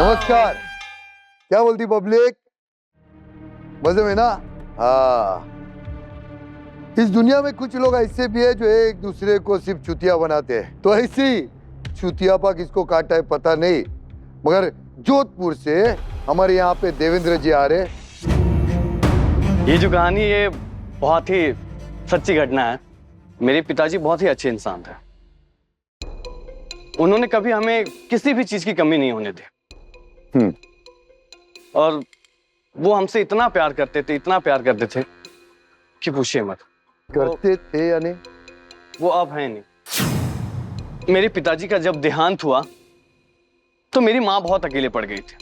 नमस्कार। क्या बोलती पब्लिक, मजे में ना? हाँ, इस दुनिया में कुछ लोग ऐसे भी है जो एक दूसरे को सिर्फ चुतिया बनाते हैं। तो ऐसी चुतियापा किसको काटा है पता नहीं, मगर जोधपुर से हमारे यहाँ पे देवेंद्र जी आ रहे। ये जो कहानी ये बहुत ही सच्ची घटना है। मेरे पिताजी बहुत ही अच्छे इंसान थे। उन्होंने कभी हमें किसी भी चीज की कमी नहीं होने दी। और वो हमसे इतना प्यार करते थे, इतना प्यार करते थे कि पूछिए मत। करते थे यानी? वो अब है नहीं। मेरे पिताजी का जब देहांत हुआ तो मेरी माँ बहुत अकेले पड़ गई थी।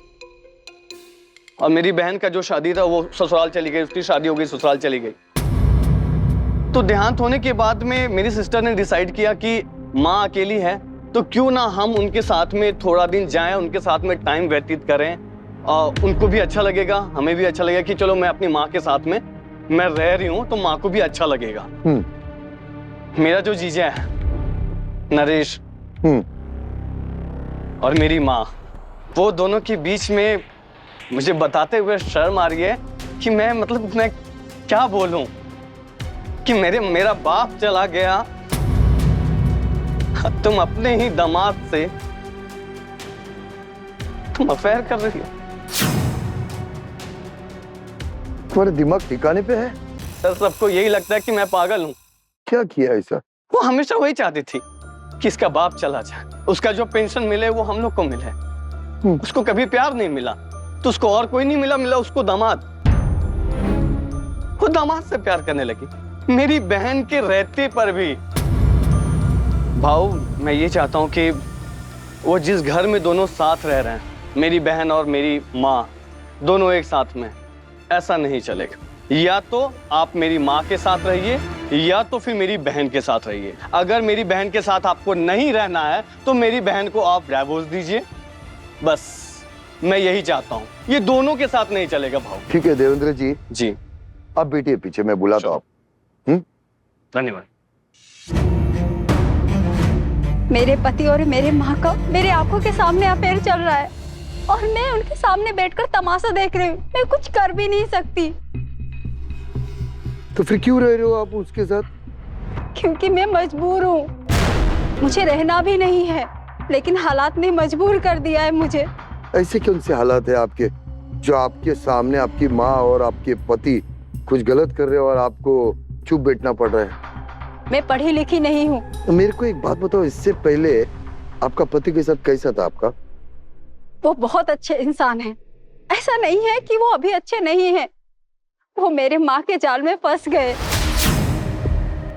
और मेरी बहन का जो शादी था वो ससुराल चली गई, उसकी शादी हो गई, ससुराल चली गई। तो देहांत होने के बाद में मेरी सिस्टर ने डिसाइड किया कि माँ अकेली है तो क्यों ना हम उनके साथ में थोड़ा दिन जाएं, उनके साथ में टाइम व्यतीत करें। और उनको भी अच्छा लगेगा, हमें भी अच्छा लगेगा कि चलो मैं अपनी माँ के साथ में मैं रह रही हूँ तो माँ को भी अच्छा लगेगा। मेरा जो जीजा है नरेश और मेरी माँ, वो दोनों के बीच में मुझे बताते हुए शर्म आ रही है कि मैं क्या बोलूं कि मेरा बाप चला गया, तुम अपने ही दामाद से तुम अफेयर कर रही हो। तुम्हारे दिमाग ठिकाने पे है? सर सबको यही लगता है कि मैं पागल हूँ। क्या किया ऐसा? वो हमेशा वही चाहती थी कि इसका बाप चला जाए, उसका जो पेंशन मिले वो हम लोग को मिले। उसको कभी प्यार नहीं मिला तो उसको और कोई नहीं मिला उसको दामाद। वो दामाद से प्यार करने लगी, मेरी बहन के रहते पर भी। भाऊ मैं ये चाहता हूँ कि वो जिस घर में दोनों साथ रह रहे हैं, मेरी बहन और मेरी माँ दोनों एक साथ में, ऐसा नहीं चलेगा। या तो आप मेरी माँ के साथ रहिए या तो फिर मेरी बहन के साथ रहिए। अगर मेरी बहन के साथ आपको नहीं रहना है तो मेरी बहन को आप डिवोर्स दीजिए। बस मैं यही चाहता हूँ, ये दोनों के साथ नहीं चलेगा भाऊ। ठीक है देवेंद्र जी। जी आप बैठिए पीछे, मैं बुलाता हूँ आप। धन्यवाद। मेरे पति और मेरे माँ का मेरे आंखों के सामने अफेयर चल रहा है और मैं उनके सामने बैठकर तमाशा देख रही हूँ। मैं कुछ कर भी नहीं सकती। तो फिर क्यों रह रहे हो आप उसके साथ? क्योंकि मैं मजबूर हूँ, मुझे रहना भी नहीं है, लेकिन हालात ने मजबूर कर दिया है मुझे। ऐसे कौन से हालात है आपके जो आपके सामने आपकी माँ और आपके पति कुछ गलत कर रहे हो और आपको चुप बैठना पड़ रहा है? मैं पढ़ी लिखी नहीं हूँ। तो मेरे को एक बात बताओ, इससे पहले आपका पति के साथ कैसा था आपका? वो बहुत अच्छे इंसान हैं। ऐसा नहीं है कि वो अभी अच्छे नहीं हैं। वो मेरे माँ के जाल में फंस गए।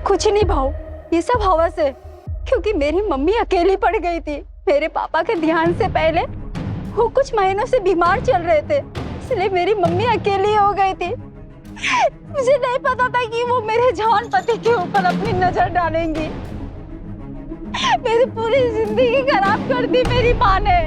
कुछ नहीं भाऊ, ये सब हवस है, क्योंकि मेरी मम्मी अकेली पड़ गई थी। मेरे पापा के देहांत से पहले वो कुछ महीनों से बीमार चल रहे थे, इसलिए मेरी मम्मी अकेली हो गई थी। मुझे नहीं पता था कि वो मेरे जवान पति के ऊपर अपनी नजर डालेंगी। मेरी पूरी जिंदगी खराब कर दी मेरी माँ ने।